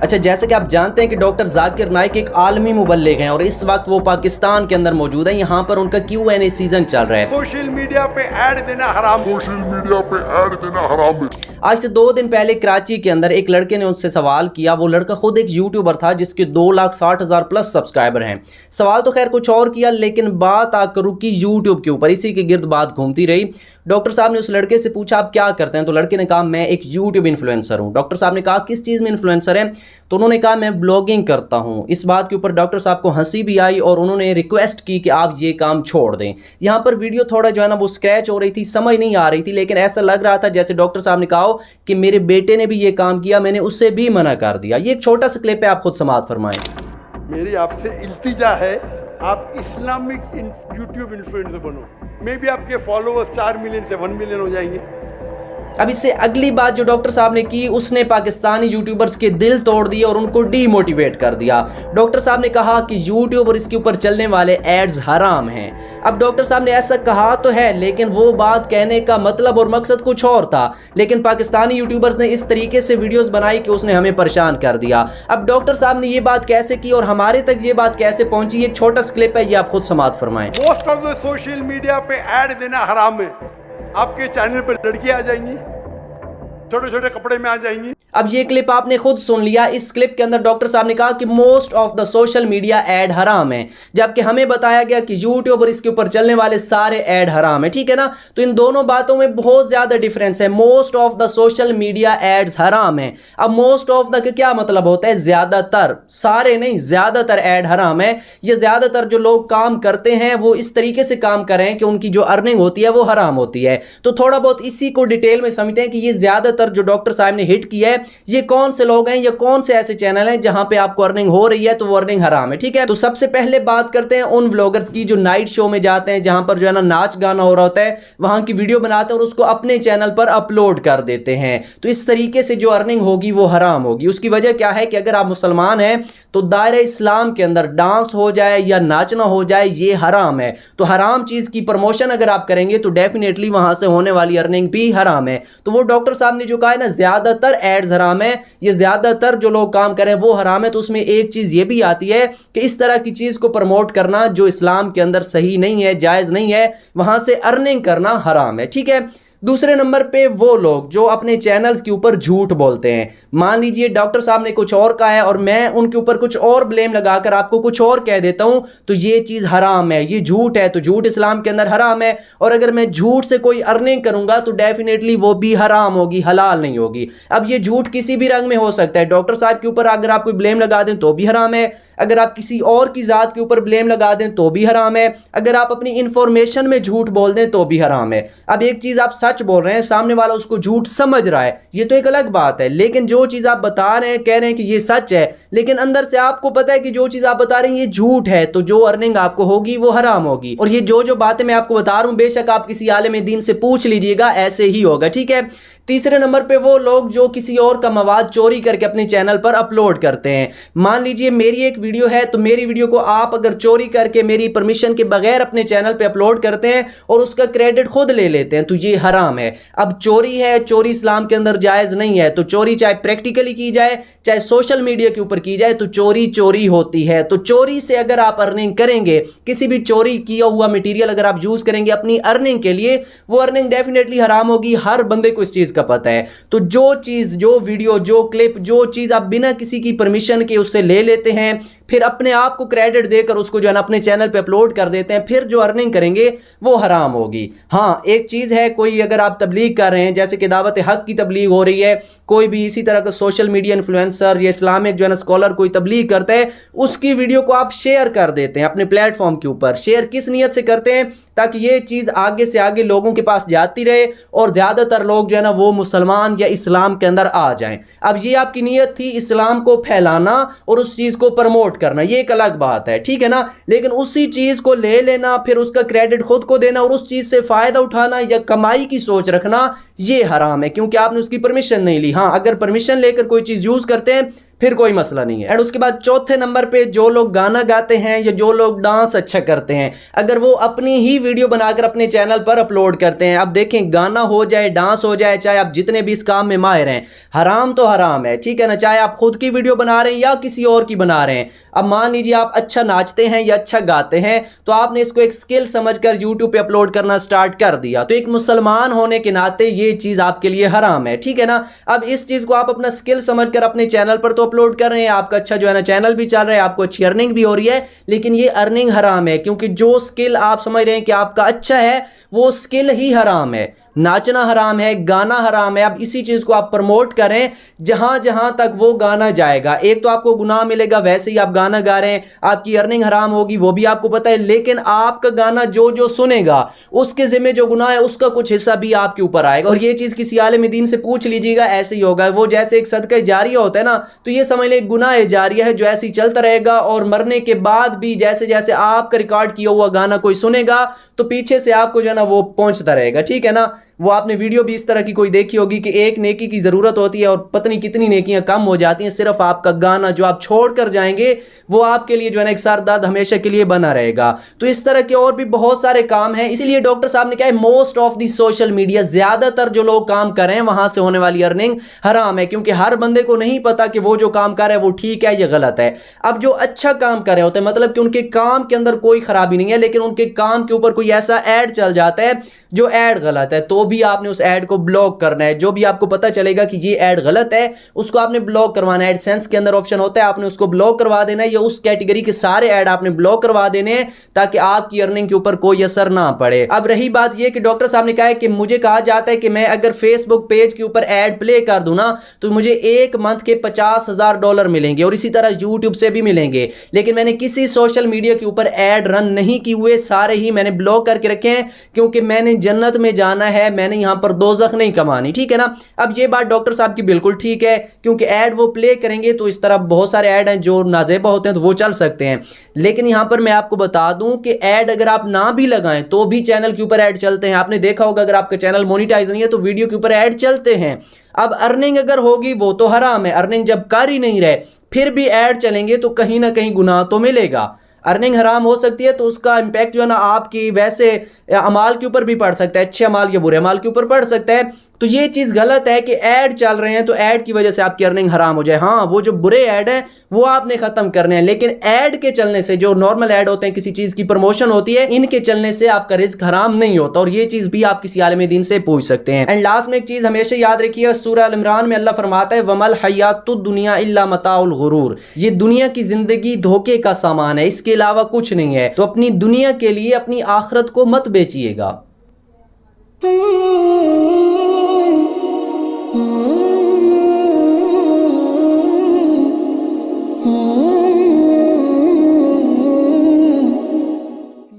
अच्छा, जैसे कि आप जानते हैं कि डॉक्टर जाकिर नाइक एक आलमी मुबल्लिग हैं और इस वक्त वो पाकिस्तान के अंदर मौजूद है। यहाँ पर उनका Q&A सीजन चल रहा है। सोशल मीडिया पे ऐड देना हराम, सोशल मीडिया पे ऐड देना हराम है। आज से 2 दिन पहले कराची के अंदर एक लड़के ने उनसे सवाल किया। वो लड़का खुद एक यूट्यूबर था जिसके 2,60,000 प्लस सब्सक्राइबर हैं। सवाल तो खैर कुछ और किया, लेकिन बात आकर रुकी यूट्यूब के ऊपर। इसी के गिर्द बात घूमती रही। डॉक्टर साहब ने उस लड़के से पूछा आप क्या करते हैं, तो लड़के ने कहा मैं एक यूट्यूब इन्फ्लुएंसर हूं। डॉक्टर साहब ने कहा किस चीज़ में इन्फ्लुएंसर है, तो उन्होंने कहा मैं ब्लॉगिंग करता हूं। इस बात के ऊपर डॉक्टर साहब को हंसी भी आई और उन्होंने रिक्वेस्ट की कि आप ये काम छोड़ दें। यहाँ पर वीडियो थोड़ा जो है ना वो स्क्रैच हो रही थी, समझ नहीं आ रही थी, लेकिन ऐसा लग रहा था जैसे डॉक्टर साहब ने कहा हो कि मेरे बेटे ने भी ये काम किया, मैंने उससे भी मना कर दिया। ये एक छोटा सा क्लिप है, आप खुद समाअत फरमाएं। मेरी आपसे इल्तिजा है, आप इस्लामिक यूट्यूब इन्फ्लुएंसर बनो। मे भी आपके फॉलोअर्स 4 मिलियन से 1 मिलियन हो जाएंगे। अब इससे अगली बात जो डॉक्टर साहब ने की, उसने पाकिस्तानी यूट्यूबर्स के दिल तोड़ दिए और उनको डीमोटिवेट कर दिया। डॉक्टर साहब ने कहा कि यूट्यूब और इसके ऊपर चलने वाले एड्स हराम हैं। अब डॉक्टर साहब ने ऐसा कहा तो है, लेकिन वो बात कहने का मतलब और मकसद कुछ और था। लेकिन पाकिस्तानी यूट्यूबर्स ने इस तरीके से वीडियोस बनाई कि उसने हमें परेशान कर दिया। अब डॉक्टर साहब ने ये बात कैसे की और हमारे तक ये बात कैसे पहुंची, एक छोटा क्लिप है, ये आप खुद समाअत फरमाएं। Most of the social media पे ऐड देना हराम है। आपके चैनल पर लड़कियां आ जाएंगी, छोटे छोटे कपड़े में आ जाएंगी। अब ये क्लिप आपने खुद सुन लिया। इस क्लिप के अंदर डॉक्टर साहब ने कहा कि most of the social media add हराम है, जबकि हमें बताया गया कि यूट्यूब और इसके ऊपर चलने वाले सारे ऐड हराम है। ठीक है ना, तो इन दोनों बातों में बहुत ज्यादा डिफरेंस है। Most of the social media ads हराम है। अब मोस्ट ऑफ द क्या मतलब होता है, ज्यादातर, सारे नहीं, ज्यादातर ऐड हराम है। ये ज्यादातर जो लोग काम करते हैं वो इस तरीके से काम करें कि उनकी जो अर्निंग होती है वो हराम होती है। तो थोड़ा बहुत इसी को डिटेल में समझते हैं कि ये ज्यादातर जो डॉक्टर साहब ने हिट किया है, ये कौन से लोग हैं, ये कौन से ऐसे चैनल हैं जहां पे आपको अर्निंग हो रही है तो वो अर्निंग हराम है। ठीक है, तो सबसे पहले बात करते हैं उन व्लॉगर्स की जो नाइट शो में जाते हैं, जहां पर जो है ना नाच गाना हो रहा होता है, वहां की वीडियो बनाते हैं और उसको अपने चैनल पर अपलोड कर देते हैं। तो इस तरीके से जो अर्निंग होगी वो हराम होगी। उसकी वजह क्या है कि अगर आप मुसलमान हैं तो दायरा इस्लाम के अंदर डांस हो जाए या नाचना हो जाए ये हराम है। तो हराम चीज की प्रमोशन अगर आप करेंगे तो डेफिनेटली वहां से होने वाली अर्निंग भी हराम है। तो वो डॉक्टर साहब ने जो कहा है ना, ज्यादातर एड्स हराम है, ये ज्यादातर जो लोग काम करें वो हराम है। तो उसमें एक चीज ये भी आती है कि इस तरह की चीज को प्रमोट करना जो इस्लाम के अंदर सही नहीं है, जायज नहीं है, वहां से अर्निंग करना हराम है। ठीक है, दूसरे नंबर पे वो लोग जो अपने चैनल्स के ऊपर झूठ बोलते हैं। मान लीजिए डॉक्टर साहब ने कुछ और कहा है और मैं उनके ऊपर कुछ और ब्लेम लगाकर आपको कुछ और कह देता हूं, तो ये चीज हराम है, ये झूठ है। तो झूठ इस्लाम के अंदर हराम है, और अगर मैं झूठ से कोई अर्निंग करूंगा तो डेफिनेटली वो भी हराम होगी, हलाल नहीं होगी। अब ये झूठ किसी भी रंग में हो सकता है। डॉक्टर साहब के ऊपर अगर आप कोई ब्लेम लगा दें तो भी हराम है, अगर आप किसी और की जात के ऊपर ब्लेम लगा दें तो भी हराम है, अगर आप अपनी इंफॉर्मेशन में झूठ बोल दें तो भी हराम है। अब एक चीज आप सच बोल रहे हैं, सामने वाला उसको झूठ समझ रहा है, ये तो एक अलग बात है। लेकिन जो चीज आप बता रहे हैं, कह रहे हैं कि ये सच है, लेकिन अंदर से आपको पता है कि जो चीज आप बता रहे हैं ये झूठ है, तो जो अर्निंग आपको होगी वो हराम होगी। और ये जो बातें मैं आपको बता रहा हूं, बेशक आप किसी आलिम दीन से पूछ लीजिएगा, ऐसे ही होगा। ठीक है, तीसरे नंबर पे वो लोग जो किसी और का मवाद चोरी करके अपने चैनल पर अपलोड करते हैं। मान लीजिए मेरी एक वीडियो है, तो मेरी वीडियो को आप अगर चोरी करके मेरी परमिशन के बगैर अपने चैनल पे अपलोड करते हैं और उसका क्रेडिट खुद ले लेते हैं, तो ये हराम है। अब चोरी है, चोरी इस्लाम के अंदर जायज नहीं है। तो चोरी चाहे प्रैक्टिकली की जाए चाहे सोशल मीडिया के ऊपर की जाए, तो चोरी चोरी होती है। तो चोरी से अगर आप अर्निंग करेंगे, किसी भी चोरी किया हुआ मटेरियल अगर आप यूज करेंगे अपनी अर्निंग के लिए, वो अर्निंग डेफिनेटली हराम होगी। हर बंदे को इस चीज का पता है। तो जो चीज, जो वीडियो, जो क्लिप, जो चीज आप बिना किसी की परमिशन के उससे ले लेते हैं, फिर अपने आप को क्रेडिट देकर उसको जो है ना अपने चैनल पे अपलोड कर देते हैं, फिर जो अर्निंग करेंगे वो हराम होगी। हाँ, एक चीज है, कोई अगर आप तबलीग कर रहे हैं, जैसे कि दावत हक की तबलीग हो रही है, कोई भी इसी तरह का सोशल मीडिया इन्फ्लुएंसर या इस्लामिक जो है ना स्कॉलर कोई तबलीग करता है, उसकी वीडियो को आप शेयर कर देते हैं अपने प्लेटफॉर्म के ऊपर। शेयर किस नीयत से करते हैं, ताकि ये चीज आगे से आगे लोगों के पास जाती रहे और ज्यादातर लोग जो है ना वो मुसलमान या इस्लाम के अंदर आ जाएं। अब ये आपकी नीयत थी इस्लाम को फैलाना और उस चीज को प्रमोट करना, ये एक अलग बात है। ठीक है ना, लेकिन उसी चीज को ले लेना, फिर उसका क्रेडिट खुद को देना और उस चीज से फायदा उठाना या कमाई की सोच रखना, ये हराम है, क्योंकि आपने उसकी परमिशन नहीं ली। हाँ, अगर परमिशन लेकर कोई चीज यूज करते हैं फिर कोई मसला नहीं है। एंड उसके बाद चौथे नंबर पे जो लोग गाना गाते हैं या जो लोग डांस अच्छा करते हैं, अगर वो अपनी ही वीडियो बनाकर अपने चैनल पर अपलोड करते हैं, अब देखें गाना हो जाए डांस हो जाए, चाहे आप जितने भी इस काम में माहिर हैं, हराम तो हराम है, ठीक है ना। चाहे आप खुद की वीडियो बना रहे हैं या किसी और की बना रहे हैं। अब मान लीजिए आप अच्छा नाचते हैं या अच्छा गाते हैं, तो आपने इसको एक स्किल समझकर यूट्यूब पे अपलोड करना स्टार्ट कर दिया, तो एक मुसलमान होने के नाते ये चीज़ आपके लिए हराम है, ठीक है ना। अब इस चीज़ को आप अपना स्किल समझकर अपने चैनल पर तो अपलोड कर रहे हैं, आपका अच्छा जो है ना चैनल भी चल रहा है, आपको अच्छी अर्निंग भी हो रही है, लेकिन ये अर्निंग हराम है, क्योंकि जो स्किल आप समझ रहे हैं कि आपका अच्छा है, वो स्किल ही हराम है। नाचना हराम है, गाना हराम है। अब इसी चीज़ को आप प्रमोट करें जहां जहां तक वो गाना जाएगा। एक तो आपको गुनाह मिलेगा, वैसे ही आप गाना गा रहे हैं, आपकी अर्निंग हराम होगी, वो भी आपको पता है, लेकिन आपका गाना जो जो सुनेगा उसके जिम्मे जो गुनाह है उसका कुछ हिस्सा भी आपके ऊपर आएगा। और ये चीज़ किसी आलिम दीन से पूछ लीजिएगा, ऐसे ही होगा। वो जैसे एक सदका जारिया होता है ना, तो ये समझ लें गुनाह जारिया है जो ऐसे ही चलता रहेगा, और मरने के बाद भी जैसे जैसे आपका रिकॉर्ड किया हुआ गाना कोई सुनेगा तो पीछे से आपको जो है ना वो पहुंचता रहेगा, ठीक है ना। वो आपने वीडियो भी इस तरह की कोई देखी होगी कि एक नेकी की ज़रूरत होती है और पता नहीं कितनी नेकियां कम हो जाती हैं, सिर्फ आपका गाना जो आप छोड़ कर जाएंगे वो आपके लिए जो है ना एक सरदर्द हमेशा के लिए बना रहेगा। तो इस तरह के और भी बहुत सारे काम हैं। इसीलिए डॉक्टर साहब ने कहा है most of the social media, ज़्यादातर जो लोग काम कर रहे हैं वहां से होने वाली अर्निंग हराम है, क्योंकि हर बंदे को नहीं पता कि वो जो काम कर रहा है वो ठीक है या गलत है। अब जो अच्छा काम कर रहे होते हैं, मतलब कि उनके काम के अंदर कोई खराबी नहीं है, लेकिन उनके काम के ऊपर कोई ऐसा ऐड चल जाता है जो ऐड गलत है, तो भी आपने उस ऐड को ब्लॉक करना है। जो भी आपको पता चलेगा कि ये ऐड गलत है उसको आपने ब्लॉक करवाना है। एडसेंस के अंदर ऑप्शन होता है, आपने उसको ब्लॉक करवा देना है, या उस कैटेगरी के सारे ऐड आपने ब्लॉक करवा देने हैं ताकि आपकी अर्निंग के ऊपर कोई असर ना पड़े। अब रही बात ये कि डॉक्टर साहब ने कहा है कि मुझे कहा जाता है कि मैं अगर फेसबुक पेज के ऊपर ऐड प्ले कर दूं ना तो मुझे एक मंथ के $50,000 मिलेंगे, और इसी तरह यूट्यूब से भी मिलेंगे। लेकिन मैंने किसी सोशल मीडिया के ऊपर ऐड रन नहीं किए हुए, सारे ही मैंने ब्लॉक करके रखे हैं, क्योंकि मैंने जन्नत में जाना है, मैंने यहां पर दोज़ख नहीं कमानी, ठीक है ना। अब ये बात डॉक्टर साहब की बिल्कुल ठीक है, क्योंकि ऐड वो प्ले करेंगे तो इस तरह बहुत सारे ऐड हैं जो नाजेबा होते हैं तो वो चल सकते हैं। लेकिन यहां पर मैं आपको बता दूं कि ऐड अगर आप ना भी लगाएं तो भी चैनल के ऊपर ऐड चलते हैं। आपने देखा होगा अगर आपका चैनल मोनिटाइज नहीं है तो वीडियो के ऊपर ऐड चलते हैं। अब अर्निंग अगर होगी वो तो हराम है, अर्निंग जब कर ही नहीं रहे फिर भी ऐड चलेंगे तो कहीं ना कहीं गुनाह तो मिलेगा। अर्निंग हराम हो सकती है तो उसका इंपैक्ट जो है ना आपकी वैसे अमाल के ऊपर भी पड़ सकता है, अच्छे अमाल या बुरे अमाल के ऊपर पड़ सकता है। तो ये चीज़ गलत है कि ऐड चल रहे हैं तो ऐड की वजह से आपकी अर्निंग हराम हो जाए। हाँ, वो जो बुरे ऐड हैं वो आपने ख़त्म करने हैं, लेकिन ऐड के चलने से, जो नॉर्मल ऐड होते हैं, किसी चीज़ की प्रमोशन होती है, इनके चलने से आपका रिस्क हराम नहीं होता। और ये चीज़ भी आप किसी आलिम दीन से पूछ सकते हैं। एंड लास्ट में एक चीज़ हमेशा याद रखिए, सूरह अल इमरान में अल्लाह फरमाता है वमल हयातुद दुनिया इल्ला मताउल गुरूर, ये दुनिया की ज़िंदगी धोखे का सामान है, इसके अलावा कुछ नहीं है। तो अपनी दुनिया के लिए अपनी आखिरत को मत बेचिएगा। Oh